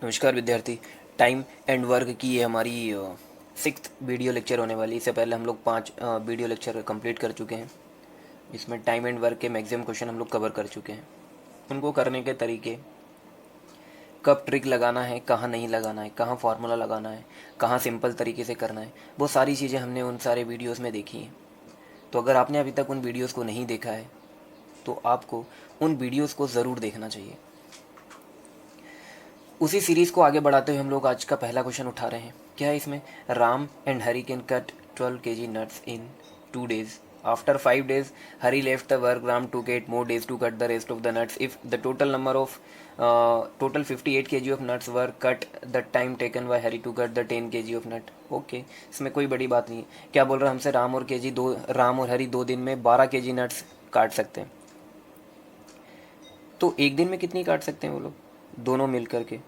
नमस्कार विद्यार्थी। Time and work की ये हमारी सिक्स्थ वीडियो लेक्चर होने वाली। इससे पहले हम लोग 5 वीडियो लेक्चर कंप्लीट कर चुके हैं, जिसमें टाइम एंड वर्क के मैक्सिमम क्वेश्चन हम लोग कवर कर चुके हैं। उनको करने के तरीके, कब ट्रिक लगाना है, कहाँ नहीं लगाना है, कहाँ फार्मूला लगाना है, कहाँ सिंपल तरीके से करना है, वो सारी चीज़ें हमने उन सारे वीडियोस में देखी हैं। तो अगर आपने अभी तक उन वीडियोस को नहीं देखा है तो आपको उन वीडियोस को ज़रूर देखना चाहिए। उसी सीरीज को आगे बढ़ाते हुए हम लोग आज का पहला क्वेश्चन उठा रहे हैं। क्या है इसमें? Ram and Hari can cut 12 kg nuts in 2 days. After 5 days, Hari left the work. Ram took 8 more days to cut the rest of the nuts. If the total 58 kg of nuts were cut, the time taken by Hari to cut the 10 kg of nut. Okay, इसमें कोई बड़ी बात नहीं है। क्या बोल रहा है हमसे? राम और हरी 2 दिन में 12 kg नट्स काट सकते हैं। तो एक दिन में कितनी काट सकते हैं वो लोग दोनों मिल करके?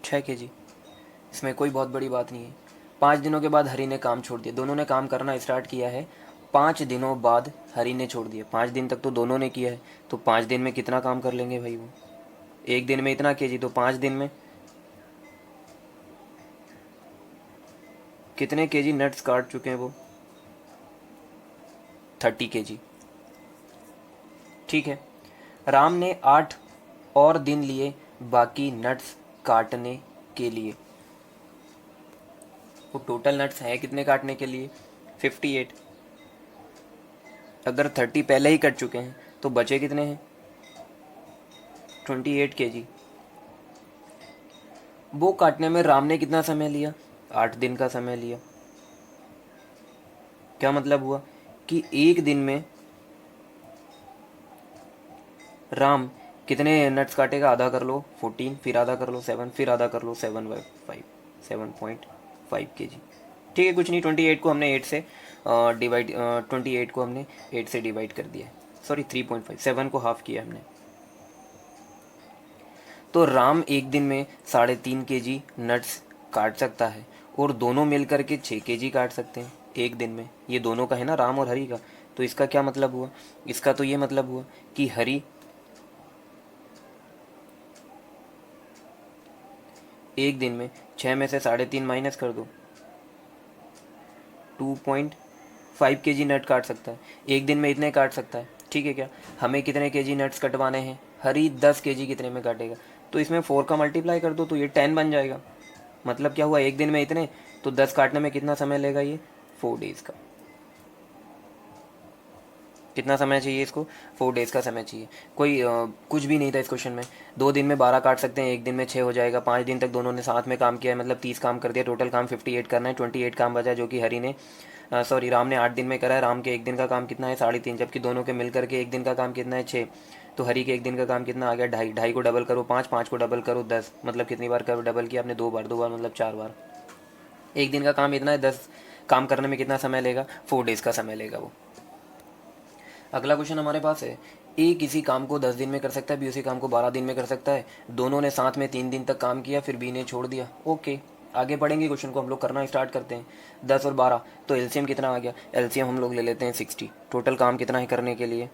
6 kg। इसमें कोई बहुत बड़ी बात नहीं है। 5 दिनों के बाद हरी ने काम छोड़ दिया। दोनों ने काम करना स्टार्ट किया है, 5 दिनों बाद हरी ने छोड़ दिया। 5 दिन तक तो दोनों ने किया है, तो 5 दिन में कितना काम कर लेंगे भाई वो? एक दिन में इतना केजी, तो 5 दिन में कितने केजी नट्स काट चुके हैं वो? 30 kg। ठीक है। राम ने 8 और दिन लिए बाकी नट्स काटने के लिए। वो टोटल नट्स हैं कितने काटने के लिए? 58। अगर 30 पहले ही कट चुके हैं तो बचे कितने हैं? 28 kg। वो काटने में राम ने कितना समय लिया? 8 दिन का समय लिया। क्या मतलब हुआ कि एक दिन में राम कितने नट्स काटेगा? आधा कर लो 14, फिर आधा कर लो 7, फिर आधा कर लो 7/5, 7.5 kg। ठीक है, कुछ नहीं। 28 को हमने 8 से डिवाइड 28 को हमने 8 से डिवाइड कर दिया है। सॉरी, 3.5, 7 को हाफ किया हमने। तो राम एक दिन में 3.5 kg नट्स काट सकता है और दोनों मिलकर के 6 kg काट सकते हैं एक दिन में। ये दोनों का है ना, राम और हरी का। तो इसका क्या मतलब हुआ? इसका तो ये मतलब हुआ कि हरी एक दिन में 6 में से 3.5 माइनस कर दो, 2.5 kg नट काट सकता है एक दिन में। इतने काट सकता है, ठीक है क्या? हमें कितने केजी नट्स कटवाने हैं? हरी 10 kg कितने में काटेगा? तो इसमें 4 का मल्टीप्लाई कर दो तो ये 10 बन जाएगा। मतलब क्या हुआ? एक दिन में इतने, तो 10 काटने में कितना समय लेगा ये? 4 days का। कितना समय चाहिए इसको? 4 days का समय चाहिए। कोई कुछ भी नहीं था इस क्वेश्चन में। 2 दिन में 12 काट सकते हैं, एक दिन में 6 हो जाएगा। 5 दिन तक दोनों ने साथ में काम किया है, मतलब 30 काम कर दिया। टोटल काम 58 करना है। 28 काम बचा जो कि हरी ने सॉरी राम ने 8 दिन में करा है। राम के एक दिन का काम कितना है? 3.5, जबकि दोनों के मिलकर के एक दिन का काम कितना है? 6। तो हरी के एक दिन का काम कितना आ गया? 2.5। 2.5 को डबल करो 5, 5 को डबल करो 10। मतलब कितनी बार कर डबल किया आपने? 2 बार। 2 बार मतलब 4 बार। एक दिन का काम इतना है, 10 काम करने में कितना समय लेगा? 4 days का समय लेगा वो। अगला क्वेश्चन हमारे पास है, ए किसी काम को 10 दिन में कर सकता है, बी उसी काम को 12 दिन में कर सकता है। दोनों ने साथ में 3 दिन तक काम किया, फिर बी ने छोड़ दिया। ओके, आगे पढ़ेंगे क्वेश्चन को हम लोग करना स्टार्ट करते हैं। 10 और 12, तो एलसीएम कितना आ गया? एलसीएम हम लोग ले लेते हैं 60। टोटल काम कितना है करने के लिए?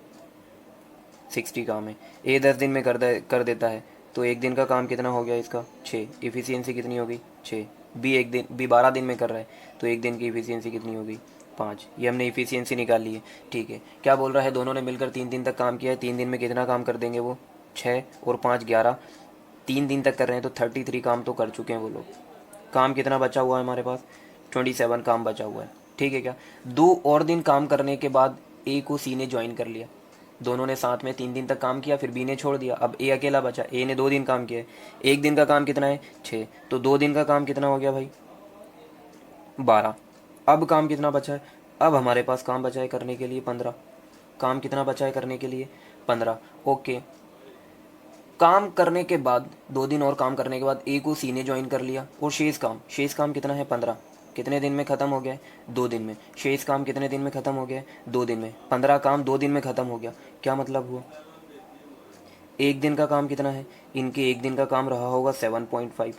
60 काम है। ए 10 दिन में कर देता है, तो एक दिन का काम कितना हो गया इसका? 6। इफिशियंसी कितनी हो गई? 6। बी 12 दिन में कर रहा है, तो एक दिन की इफिशियंसी कितनी हो गई? 5। ये हमने इफिशियंसी निकाल ली है। ठीक है, क्या बोल रहा है? दोनों ने मिलकर 3 दिन तक काम किया है। 3 दिन में कितना काम कर देंगे वो? 6 और 5 11। 3 दिन तक कर रहे हैं तो 33 काम तो कर चुके हैं वो लोग। काम कितना बचा हुआ है हमारे पास? 27 काम बचा हुआ है। ठीक है क्या? 2 और दिन काम करने के बाद ए को सी ने ज्वाइन कर लिया। दोनों ने साथ में 3 दिन तक काम किया, फिर बी ने छोड़ दिया। अब ए अकेला बचा। ए ने 2 दिन काम किया है। एक दिन का काम कितना है? 6। तो 2 दिन का काम कितना हो गया भाई? 12। अब काम कितना बचा है? अब हमारे पास काम बचा है करने के लिए 15। काम कितना बचा है करने के लिए? 15। ओके, काम करने के बाद 2 दिन और काम करने के बाद ए को सी ने ज्वाइन कर लिया और शेष काम कितना है? 15। कितने दिन में ख़त्म हो गया है? 2 दिन में। शेष काम कितने दिन में ख़त्म हो गया है? 2 दिन में। 15 काम 2 दिन में ख़त्म हो गया। क्या मतलब हुआ? एक दिन का काम कितना है? इनके एक दिन का काम रहा होगा 7.5।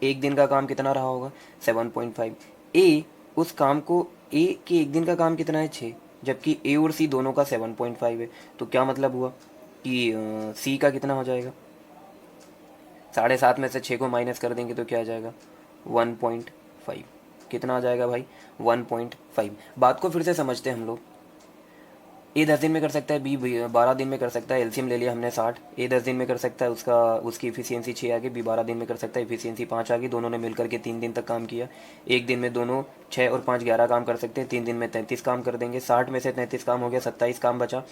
एक दिन का काम कितना रहा होगा? 7.5। ए उस काम को, ए के एक दिन का काम कितना है? 6, जबकि ए और सी दोनों का 7.5 है। तो क्या मतलब हुआ? कि सी का कितना हो जाएगा, 7.5 में से 6 को माइनस कर देंगे तो क्या आ जाएगा 1.5। कितना आ जाएगा भाई 1.5। बात को फिर से समझते हैं हम लोग। ए 10 दिन में कर सकता है, बी 12 दिन में कर सकता है, एलसीएम ले लिया हमने 60। ए 10 दिन में कर सकता है, उसकी इफिशियंसी 6 आ गई, बी 12 दिन में कर सकता है, इफिशियंसी 5 आ गई। दोनों ने मिलकर के 3 दिन तक काम किया। एक दिन में दोनों 6 और 5 11 काम कर सकते हैं, 3 दिन में 33 काम कर देंगे। 60 में से 33 काम हो गया, 27 काम बचा।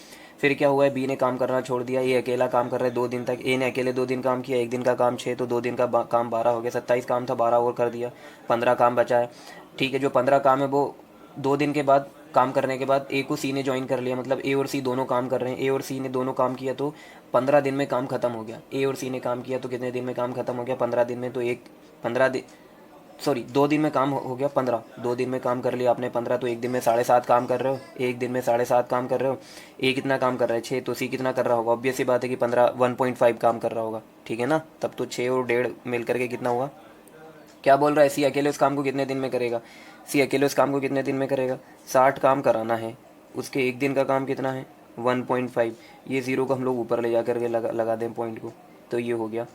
फिर क्या हुआ है, बी ने काम करना छोड़ दिया, ए अकेला काम कर रहा है 2 दिन तक। ए ने अकेले 2 दिन काम किया, एक दिन का काम 6, तो 2 दिन का काम 12 हो गया। 27 काम था, 12 और कर दिया, 15 काम बचा है। ठीक है, जो 15 काम है वो 2 दिन के बाद काम करने के बाद ए को सी ने ज्वाइन कर लिया, मतलब ए और सी दोनों काम कर रहे हैं। ए और सी ने दोनों काम किया तो 15 दिन में काम खत्म हो गया। ए और सी ने काम किया तो कितने दिन में काम खत्म हो गया 15 दिन में। तो 15 दिन, सॉरी 2 दिन में काम हो गया 15। 2 दिन में काम कर लिया आपने 15, तो एक दिन में 7.5 काम कर रहे हो, एक दिन में 7.5 काम कर रहे हो। ए कितना काम कर रहा है 6, तो सी कितना कर रहा होगा, ऑब्वियस सी बात है कि 1.5 काम कर रहा होगा। ठीक है ना, तब तो 6 और 1.5 मिल करके कितना हुआ। क्या बोल रहा है, सी अकेले उस काम को कितने दिन में करेगा, सी अकेले उस काम को कितने दिन में करेगा, 60 काम कराना है, उसके एक दिन का काम कितना है 1.5। ये ज़ीरो को हम लोग ऊपर ले जा करके लगा दें पॉइंट को, तो ये हो गया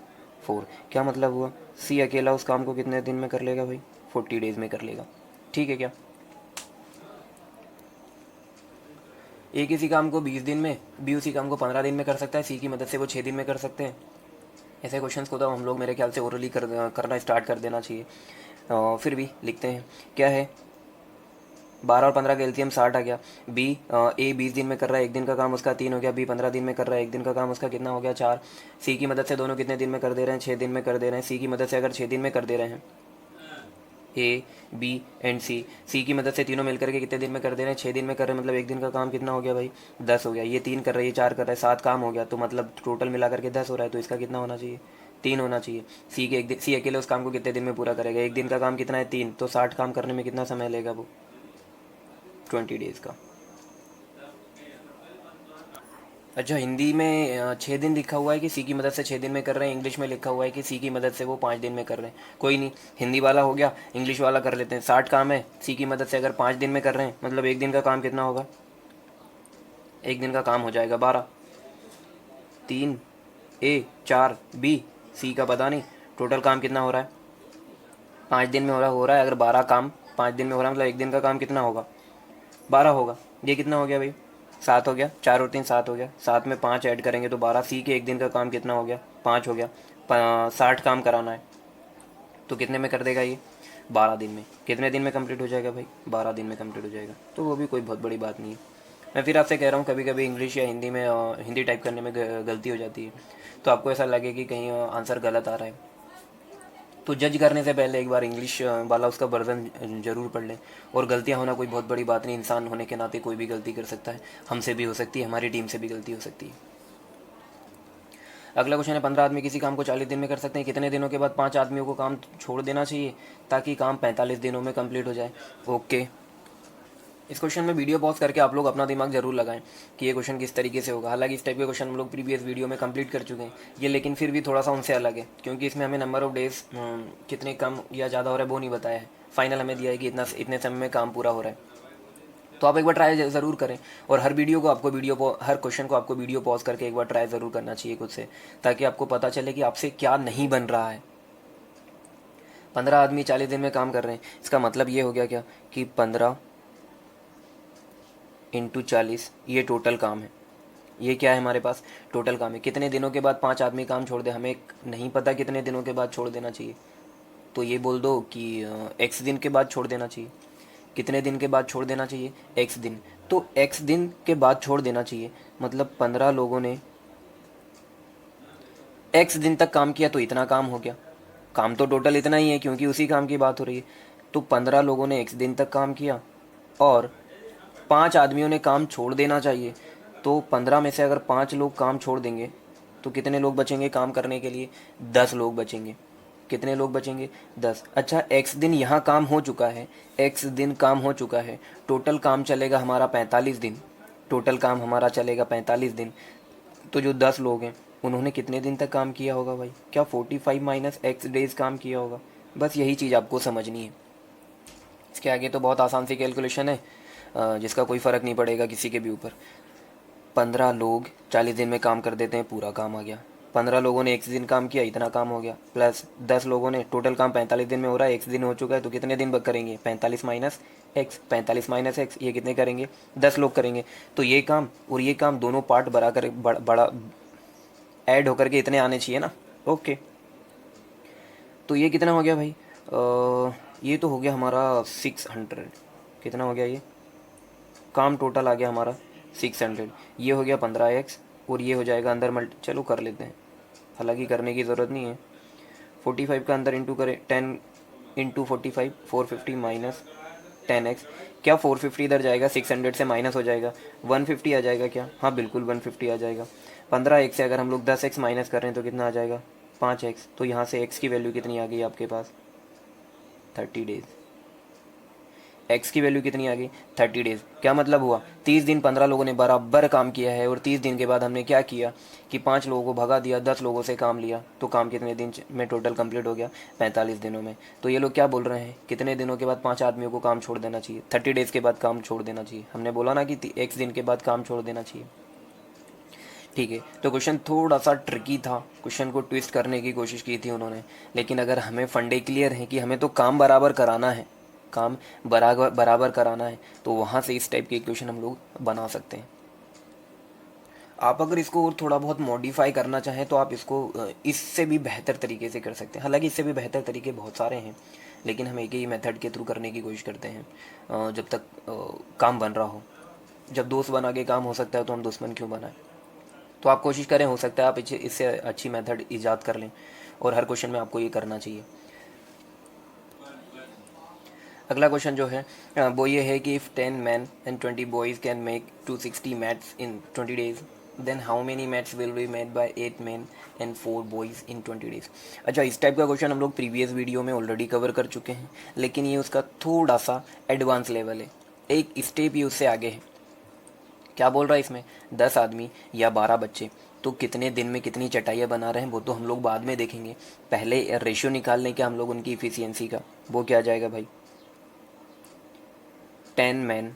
4। क्या मतलब हुआ, सी अकेला उस काम को कितने दिन में कर लेगा भाई 40 डेज़ में कर लेगा। ठीक है क्या, ए किसी काम को 20 दिन में, बी उसी काम को 15 दिन में कर सकता है, सी की मदद से वो 6 दिन में कर सकते हैं। ऐसे क्वेश्चंस को तो हम लोग मेरे ख्याल से ओरली करना स्टार्ट कर देना चाहिए। फिर भी लिखते हैं, क्या है 12 और 15 का एलसीएम 60 आ गया। बी ए 20 दिन में कर रहा है, एक दिन का काम उसका 3 हो गया। बी 15 दिन में कर रहा है, एक दिन का काम उसका कितना हो गया 4। सी की मदद से दोनों कितने दिन में कर दे रहे हैं 6 दिन में कर दे रहे हैं। सी की मदद से अगर 6 दिन में कर दे रहे हैं ए बी एंड सी, सी की मदद से तीनों मिलकर के कितने दिन में कर दे रहे हैं 6 दिन में कर रहे हैं, मतलब एक दिन का काम कितना हो गया भाई 10 हो गया। ये 3 कर रहा है, ये 4 कर रहा है, 7 काम हो गया, तो मतलब टोटल मिला करके 10 हो रहा है, तो इसका कितना होना चाहिए 3 होना चाहिए। सी के एक दिन, सी अकेले उस काम को कितने दिन में पूरा करेगा, एक दिन का काम कितना है 3, तो 60 काम करने में कितना समय लेगा वो 20 डेज़ का। अच्छा, हिंदी में 6 दिन लिखा हुआ है कि सी की मदद से 6 दिन में कर रहे हैं, इंग्लिश में लिखा हुआ है कि सी की मदद से वो 5 दिन में कर रहे हैं। कोई नहीं, हिंदी वाला हो गया, इंग्लिश वाला कर लेते हैं। 60 काम है, सी की मदद से अगर 5 दिन में कर रहे हैं, मतलब एक दिन का काम कितना होगा, एक दिन का काम हो जाएगा 12। 3 ए 4 बी, सी का पता नहीं। टोटल काम कितना हो रहा है 5 दिन में हो रहा है। अगर 12 काम 5 दिन में हो रहा है, मतलब एक दिन का काम कितना होगा 12 होगा। ये कितना हो गया भाई 7 हो गया, 4 और 3 7 हो गया, 7 में 5 ऐड करेंगे तो 12। सी के एक दिन का काम कितना हो गया 5 हो गया। 60 काम कराना है तो कितने में कर देगा ये 12 दिन में। कितने दिन में कंप्लीट हो जाएगा भाई 12 दिन में कंप्लीट हो जाएगा, तो वो भी कोई बहुत बड़ी बात नहीं है। मैं फिर आपसे कह रहा हूँ, कभी कभी इंग्लिश या हिंदी में हिंदी टाइप करने में गलती हो जाती है, तो आपको ऐसा लगे कि कहीं आंसर गलत आ रहा है, तो जज करने से पहले एक बार इंग्लिश वाला उसका वर्जन ज़रूर पढ़ लें। और गलतियाँ होना कोई बहुत बड़ी बात नहीं, इंसान होने के नाते कोई भी गलती कर सकता है, हमसे भी हो सकती है, हमारी टीम से भी गलती हो सकती है। अगला क्वेश्चन है, 15 आदमी किसी काम को 40 दिन में कर सकते हैं, कितने दिनों के बाद 5 आदमियों को काम छोड़ देना चाहिए ताकि काम 45 दिनों में कंप्लीट हो जाए। ओके, इस क्वेश्चन में वीडियो पॉज करके आप लोग अपना दिमाग जरूर लगाएं कि ये क्वेश्चन किस तरीके से होगा। हालांकि इस टाइप के क्वेश्चन हम लोग प्रीवियस वीडियो में कंप्लीट कर चुके हैं ये, लेकिन फिर भी थोड़ा सा उनसे अलग है, क्योंकि इसमें हमें नंबर ऑफ डेज कितने कम या ज़्यादा हो रहा है वो नहीं बताया है। फाइनल हमें दिया है कि इतने समय में काम पूरा हो रहा है। तो आप एक बार ट्राई ज़रूर करें, और हर हर क्वेश्चन को आपको वीडियो पॉज करके एक बार ट्राई ज़रूर करना चाहिए खुद से, ताकि आपको पता चले कि आपसे क्या नहीं बन रहा है। 15 आदमी 40 दिन में काम कर रहे हैं, इसका मतलब ये हो गया क्या कि 15 इंटू 40 ये टोटल काम है। ये क्या है हमारे पास टोटल काम है। कितने दिनों के बाद 5 आदमी काम छोड़ दे, हमें नहीं पता कितने दिनों के बाद छोड़ देना चाहिए, तो ये बोल दो कि एक्स दिन के बाद छोड़ देना चाहिए। कितने दिन के बाद छोड़ देना चाहिए एक्स दिन, तो एक्स दिन के बाद छोड़ देना चाहिए, मतलब 15 लोगों ने एक्स दिन तक काम किया तो इतना काम हो गया। काम तो टोटल इतना ही है क्योंकि उसी काम की बात हो रही है। तो 15 लोगों ने एक्स दिन तक काम किया और 5 आदमियों ने काम छोड़ देना चाहिए, तो 15 में से अगर 5 लोग काम छोड़ देंगे तो कितने लोग बचेंगे काम करने के लिए 10 लोग बचेंगे। कितने लोग बचेंगे 10। अच्छा, एक्स दिन यहाँ काम हो चुका है, एक्स दिन काम हो चुका है, टोटल काम चलेगा हमारा 45 दिन, टोटल काम हमारा चलेगा 45 दिन। तो जो 10 लोग हैं उन्होंने कितने दिन तक काम किया होगा भाई, क्या 45 माइनस एक्स डेज काम किया होगा। बस यही चीज़ आपको समझनी है। इसके आगे तो बहुत आसान सी कैलकुलेशन है जिसका कोई फ़र्क नहीं पड़ेगा किसी के भी ऊपर। 15 लोग 40 दिन में काम कर देते हैं, पूरा काम आ गया। 15 लोगों ने 1 दिन काम किया, इतना काम हो गया। प्लस 10 लोगों ने, टोटल काम 45 दिन में हो रहा है, 1 दिन हो चुका है, तो कितने दिन करेंगे? 45 माइनस एक्स, 45 माइनस एक्स, ये कितने करेंगे? 10 लोग करेंगे। तो ये काम और ये काम दोनों पार्ट बड़ा कर बड़ा ऐड होकर के इतने आने चाहिए ना। ओके, तो ये कितना हो गया भाई? ये तो हो गया हमारा 600। कितना हो गया ये काम? टोटल आ गया हमारा 600। ये हो गया 15x, और ये हो जाएगा अंदर चलो कर लेते हैं, हालांकि करने की ज़रूरत नहीं है। 45 का अंदर इंटू करें, 10 इंटू 45, 450 माइनस 10x। क्या 450 इधर जाएगा, 600 से माइनस हो जाएगा, 150 आ जाएगा क्या? हाँ बिल्कुल 150 आ जाएगा। 15x से अगर हम लोग 10x माइनस कर रहे हैं तो कितना आ जाएगा? 5x। तो यहाँ से x की वैल्यू कितनी आ गई आपके पास? 30 डेज। एक्स की वैल्यू कितनी आ गई? 30 डेज। क्या मतलब हुआ? 30 दिन 15 लोगों ने बराबर काम किया है, और 30 दिन के बाद हमने क्या किया कि 5 लोगों को भगा दिया, 10 लोगों से काम लिया, तो काम कितने दिन में टोटल कंप्लीट हो गया? 45 दिनों में। तो ये लोग क्या बोल रहे हैं, कितने दिनों के बाद 5 आदमियों को काम छोड़ देना चाहिए? 30 डेज के बाद काम छोड़ देना चाहिए। हमने बोला ना कि एक्स दिन के बाद काम छोड़ देना चाहिए। ठीक है, तो क्वेश्चन थोड़ा सा ट्रिकी था, क्वेश्चन को ट्विस्ट करने की कोशिश की थी उन्होंने, लेकिन अगर हमें फंडे क्लियर है कि हमें तो काम बराबर कराना है, काम बराबर बराबर कराना है, तो वहाँ से इस टाइप के क्वेश्चन हम लोग बना सकते हैं। आप अगर इसको और थोड़ा बहुत मॉडिफाई करना चाहें तो आप इसको इससे भी बेहतर तरीके से कर सकते हैं। हालांकि इससे भी बेहतर तरीके बहुत सारे हैं, लेकिन हम एक ही मेथड के थ्रू करने की कोशिश करते हैं जब तक काम बन रहा हो। जब दोस्त बना के काम हो सकता है तो हम दुश्मन क्यों बनाएं? तो आप कोशिश करें, हो सकता है आप इससे अच्छी मेथड ईजाद कर लें, और हर क्वेश्चन में आपको ये करना चाहिए। अगला क्वेश्चन जो है वो ये है कि if 10 man and 20 boys can make 260 mats in 20 days, then how many mats will be made by 8 man and 4 boys in 20 days. अच्छा, इस टाइप का क्वेश्चन हम लोग प्रीवियस वीडियो में ऑलरेडी कवर कर चुके हैं, लेकिन ये उसका थोड़ा सा एडवांस लेवल है, एक स्टेप ही उससे आगे है। क्या बोल रहा है इसमें? 10 आदमी या 12 बच्चे तो कितने दिन में कितनी चटाइयाँ बना रहे हैं वो तो हम लोग बाद में देखेंगे। पहले रेशियो निकाल लें क्या हम लोग उनकी इफ़िशियंसी का। वो क्या आ जाएगा भाई? 10 मैन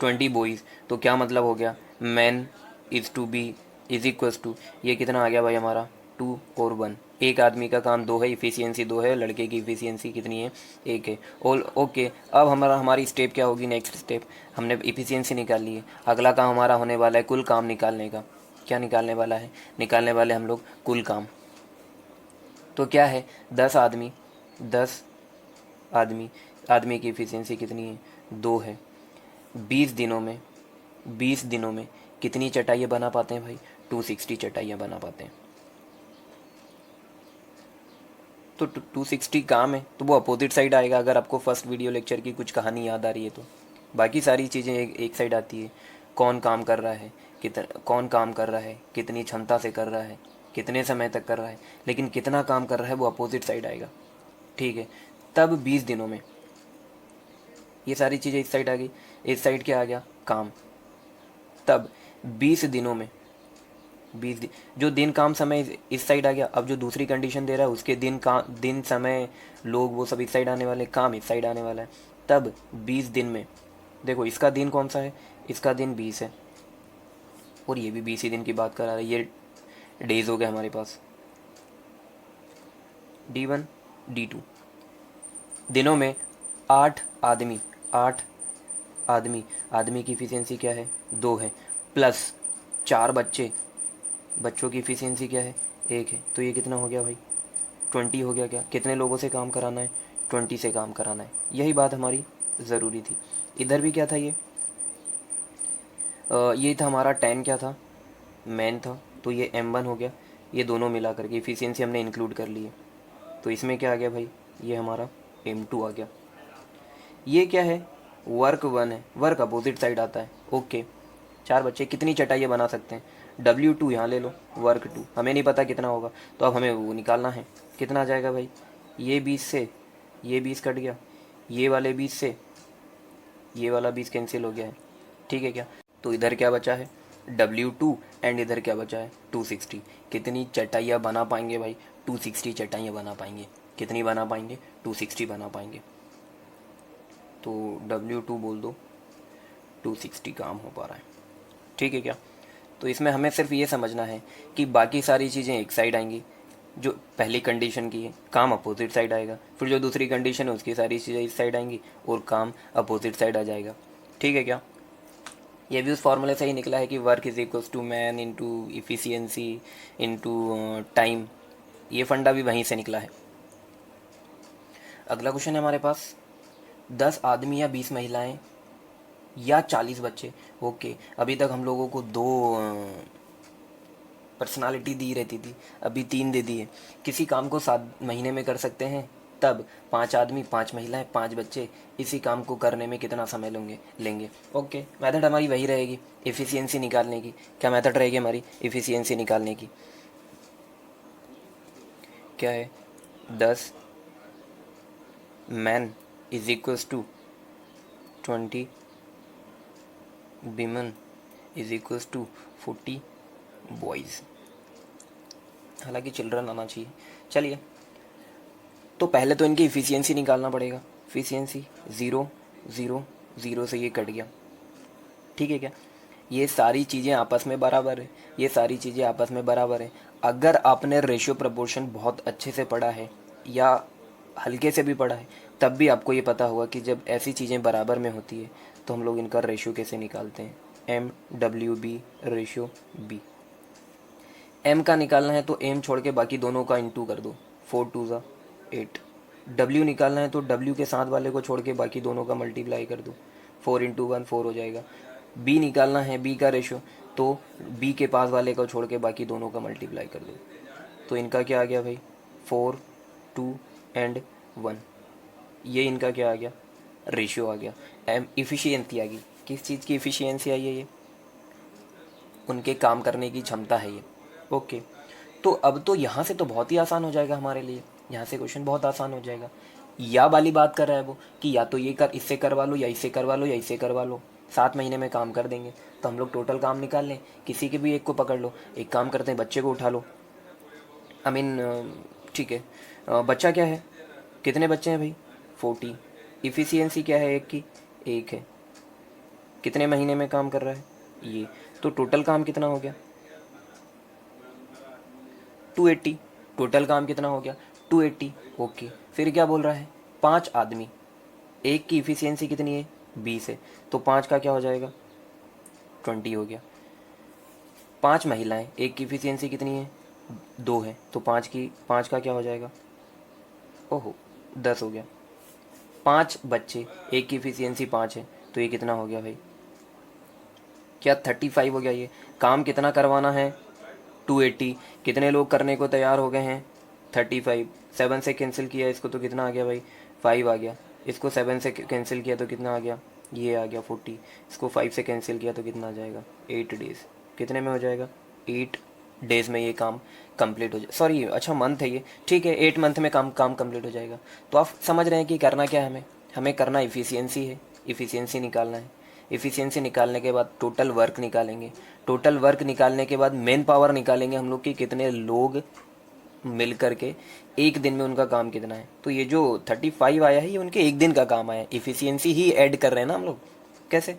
20 बॉयज़, तो क्या मतलब हो गया? Man is to be is equals to, ये कितना आ गया भाई हमारा? 2 और 1। एक आदमी का काम 2 है, इफ़िशियंसी 2 है, लड़के की इफ़िशियंसी कितनी है? 1 है। और ओके, अब हमारी स्टेप क्या होगी? नेक्स्ट स्टेप, हमने इफ़िशियंसी निकाल ली है, अगला काम हमारा होने वाला है कुल काम निकालने का। क्या निकालने वाला है? निकालने वाले हम लोग कुल काम। तो क्या है? 10 आदमी, 10 आदमी, आदमी की इफ़िशियंसी कितनी है? 2 है। 20 दिनों में, 20 दिनों में कितनी चटाइयाँ बना पाते हैं भाई? 260 चटाइयाँ बना पाते हैं। तो 260 काम है, तो वो अपोजिट साइड आएगा, अगर आपको फर्स्ट वीडियो लेक्चर की कुछ कहानी याद आ रही है तो। बाकी सारी चीज़ें एक साइड आती है। कौन काम कर रहा है, कौन काम कर रहा है, कितनी क्षमता से कर रहा है, कितने समय तक कर रहा है, लेकिन कितना काम कर रहा है वो अपोजिट साइड आएगा। ठीक है, तब 20 दिनों में ये सारी चीज़ें इस साइड आ गई, इस साइड क्या आ गया? काम। तब 20 दिनों में, 20 दिन, जो दिन काम समय इस साइड आ गया। अब जो दूसरी कंडीशन दे रहा है उसके दिन समय लोग वो सब इस साइड आने वाले, काम इस साइड आने वाला है। तब 20 दिन में देखो, इसका दिन कौन सा है? इसका दिन 20 है, और ये भी 20 ही दिन की बात कर रहा है। ये डेज हो गए हमारे पास, D1 D2। दिनों में 8 आदमी, 8 आदमी, आदमी की इफिशियंसी क्या है? 2 है। प्लस 4 बच्चे, बच्चों की इफिशियंसी क्या है? 1 है। तो ये कितना हो गया भाई? 20 हो गया। क्या कितने लोगों से काम कराना है? 20 से काम कराना है। यही बात हमारी ज़रूरी थी। इधर भी क्या था? ये था हमारा 10 क्या था? मैन था, तो ये M1 हो गया। ये दोनों मिला करके इफिशियंसी हमने इंक्लूड कर ली है, तो इसमें क्या आ गया भाई? ये हमारा M2 आ गया। ये क्या है? वर्क 1 है, वर्क अपोजिट साइड आता है। ओके, 4 बच्चे कितनी चटाइयाँ बना सकते हैं? W2 यहाँ ले लो, वर्क 2 हमें नहीं पता कितना होगा, तो अब हमें वो निकालना है। कितना आ जाएगा भाई? ये 20 से ये 20 कट गया, ये वाले 20 से ये वाला 20 कैंसिल हो गया है। ठीक है क्या? तो इधर क्या बचा है? W2, एंड इधर क्या बचा है? 260। कितनी चटाइयाँ बना पाएंगे भाई? 260 चटाइयाँ बना पाएंगे। कितनी बना पाएंगे? 260 बना पाएंगे। तो W2 बोल दो, 260 काम हो पा रहा है। ठीक है क्या? तो इसमें हमें सिर्फ ये समझना है कि बाकी सारी चीज़ें एक साइड आएंगी, जो पहली कंडीशन की है काम अपोजिट साइड आएगा, फिर जो दूसरी कंडीशन है उसकी सारी चीज़ें इस साइड आएंगी और काम अपोजिट साइड आ जाएगा। ठीक है क्या? ये भी उस फॉर्मूले से ही निकला है कि work is equals to man into efficiency into time. ये फंडा भी वहीं से निकला है। अगला क्वेश्चन है हमारे पास, 10 आदमी या 20 महिलाएं या 40 बच्चे। ओके, अभी तक हम लोगों को दो पर्सनालिटी दी रहती थी, अभी 3 दे दी है। किसी काम को 7 महीने में कर सकते हैं, तब 5 आदमी 5 महिलाएं 5 बच्चे इसी काम को करने में कितना समय लेंगे। ओके, मेथड हमारी वही रहेगी एफिशिएंसी निकालने की। क्या मेथड रहेगी हमारी एफिशिएंसी निकालने की? क्या है? 10 man is equals to 20 women is equals to 40 boys. हालांकि चिल्ड्रन आना चाहिए। चलिए, तो पहले तो इनकी इफ़िशियंसी निकालना पड़ेगा। इफ़िशियंसी 0 0 0 से ये कट गया। ठीक है क्या? ये सारी चीज़ें आपस में बराबर है, ये सारी चीज़ें आपस में बराबर है। अगर आपने रेशियो प्रपोर्शन बहुत अच्छे से पढ़ा है या हल्के से भी पढ़ा है, तब भी आपको ये पता होगा कि जब ऐसी चीज़ें बराबर में होती है तो हम लोग इनका रेशियो कैसे निकालते हैं। MWB ratio B. एम का निकालना है तो एम छोड़ के बाकी दोनों का इंटू कर दो, 4 2 ज़ा 8। डब्ल्यू निकालना है तो डब्ल्यू के साथ वाले को छोड़ के बाकी दोनों का मल्टीप्लाई कर दो, 4 इंटू 1 4 हो जाएगा। बी निकालना है, बी का रेशो, तो बी के पास वाले को छोड़ के बाकी दोनों का मल्टीप्लाई कर दो। तो इनका क्या आ गया भाई? 4 2 एंड 1। ये इनका क्या आ गया? रेशियो आ गया। एम इफ़िशियंसी आ गई। किस चीज़ की इफ़िशियंसी आई है? ये उनके काम करने की क्षमता है ये। ओके, तो अब तो यहाँ से तो बहुत ही आसान हो जाएगा हमारे लिए, यहाँ से क्वेश्चन बहुत आसान हो जाएगा। या वाली बात कर रहा है वो कि या तो ये कर इससे करवा लो या इससे करवा लो या इससे करवा लो, 7 महीने में काम कर देंगे। तो हम लोग टोटल काम निकाल लें, किसी के भी एक को पकड़ लो। एक काम करते हैं, बच्चे को उठा लो। आई मीन ठीक है, बच्चा क्या है, कितने बच्चे हैं भाई? 40। इफ़िशियंसी क्या है एक की? 1 है। कितने महीने में काम कर रहा है? ये। तो टोटल काम कितना हो गया? 280। टोटल काम कितना हो गया? 280। ओके, फिर क्या बोल रहा है? 5 आदमी, एक की इफ़िशियंसी कितनी है? 20 है, तो 5 का क्या हो जाएगा? 20 हो गया। 5 महिलाएं, एक की इफ़िशियंसी कितनी है? 2 है, तो 5 का क्या हो जाएगा? ओहो, 10 हो गया। 5 बच्चे, एक की इफ़िशियंसी 5 है, तो ये कितना हो गया भाई? क्या 35 हो गया? ये काम कितना करवाना है? 280। कितने लोग करने को तैयार हो गए हैं? 35। 7 से कैंसिल किया इसको तो कितना आ गया भाई? 5 आ गया। इसको 7 से कैंसिल किया तो कितना आ गया? ये आ गया 40। इसको 5 से कैंसिल किया तो कितना आ जाएगा? 8 डेज़। कितने में हो जाएगा? 8 डेज़ में ये काम कंप्लीट हो जाए। सॉरी, अच्छा मंथ है ये, ठीक है, 8 मंथ में काम कंप्लीट हो जाएगा। तो आप समझ रहे हैं कि करना क्या है हमें? हमें करना इफ़िशियंसी है, इफ़िशियंसी निकालना है। इफ़िशियंसी निकालने के बाद टोटल वर्क निकालेंगे। टोटल वर्क निकालने के बाद मेन पावर निकालेंगे हम लोग कि कितने लोग मिल करके एक दिन में उनका काम कितना है। तो ये जो 35 आया है ये उनके एक दिन का काम आया है। इफ़िशियंसी ही ऐड कर रहे हैं ना हम लोग। कैसे?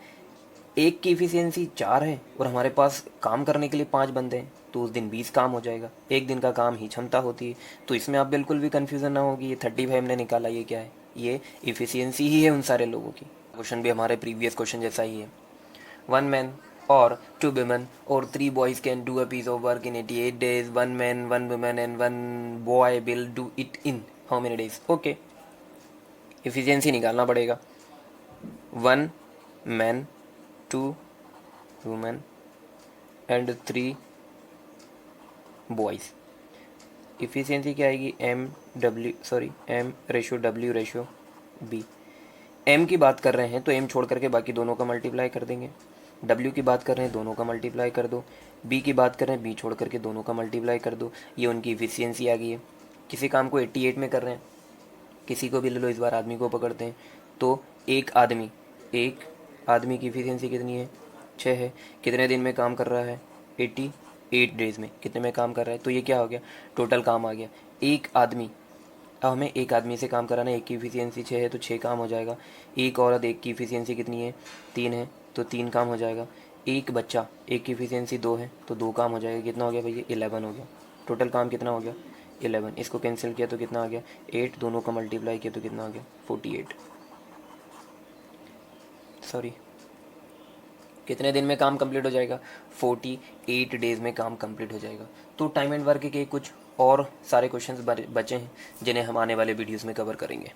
एक की इफ़िशियंसी 4 है और हमारे पास काम करने के लिए 5 बंदे हैं, तो उस दिन 20 काम हो जाएगा। एक दिन का काम ही क्षमता होती है। तो इसमें आप बिल्कुल भी कन्फ्यूज़न ना होगी, ये 35 हमने निकाला, ये क्या है? ये इफ़िशियंसी ही है उन सारे लोगों की। क्वेश्चन भी हमारे प्रीवियस क्वेश्चन जैसा ही है। 1 man or 2 women or 3 boys can do a piece of work in 88 days. 1 man, 1 woman and 1 boy will do it in how many days? Okay, efficiency निकालना पड़ेगा। 1 man, 2 women and 3 boys। Efficiency क्या आएगी? M ratio W ratio B। M की बात कर रहे हैं तो M छोड़ करके बाकी दोनों का मल्टीप्लाई कर देंगे। W की बात कर रहे हैं, दोनों का मल्टीप्लाई कर दो। B की बात कर रहे हैं, B छोड़ करके दोनों का मल्टीप्लाई कर दो। ये उनकी इफ़िशियंसी आ गई है। किसी काम को 88 में कर रहे हैं, किसी को भी ले लो, इस बार आदमी को पकड़ते हैं। तो एक आदमी की इफ़िशियंसी कितनी है? 6 है। कितने दिन में काम कर रहा है? 88 डेज़ में। कितने में काम कर रहा है? तो ये क्या हो गया? टोटल काम आ गया। एक आदमी, अब हमें एक आदमी से काम कराना है, एक की इफ़िशियंसी 6 है तो 6 काम हो जाएगा। एक औरत, एक की इफ़िशियंसी कितनी है? 3 है, तो 3 काम हो जाएगा। एक बच्चा, एक की इफिशियंसी 2 है तो 2 काम हो जाएगा, कितना हो गया भैया 11 हो गया। टोटल काम कितना हो गया 11, इसको कैंसिल किया तो कितना आ गया 8, दोनों का मल्टीप्लाई किया तो कितना आ गया 48। सॉरी, कितने दिन में काम कंप्लीट हो जाएगा 48 डेज़ में काम कंप्लीट हो जाएगा। तो टाइम एंड वर्क के कुछ और सारे क्वेश्चंस बचे हैं जिन्हें हम आने वाले वीडियोस में कवर करेंगे।